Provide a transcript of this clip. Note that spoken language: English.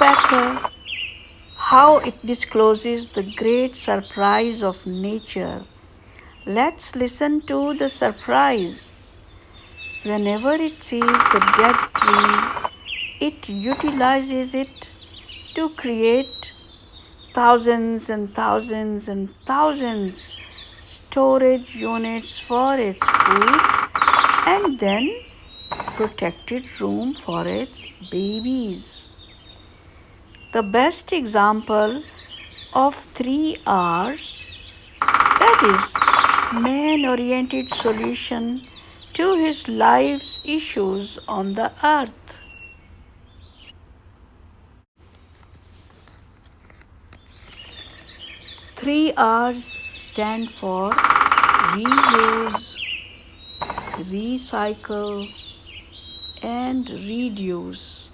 woodpecker, how it discloses the great surprise of nature. Let's listen to the surprise. Whenever it sees the dead tree, it utilizes it to create thousands and thousands and thousands storage units for its food and then protected room for its babies. The best example of 3 R's, that is, man-oriented solution to his life's issues on the earth. 3 R's stand for reuse, recycle, and reduce.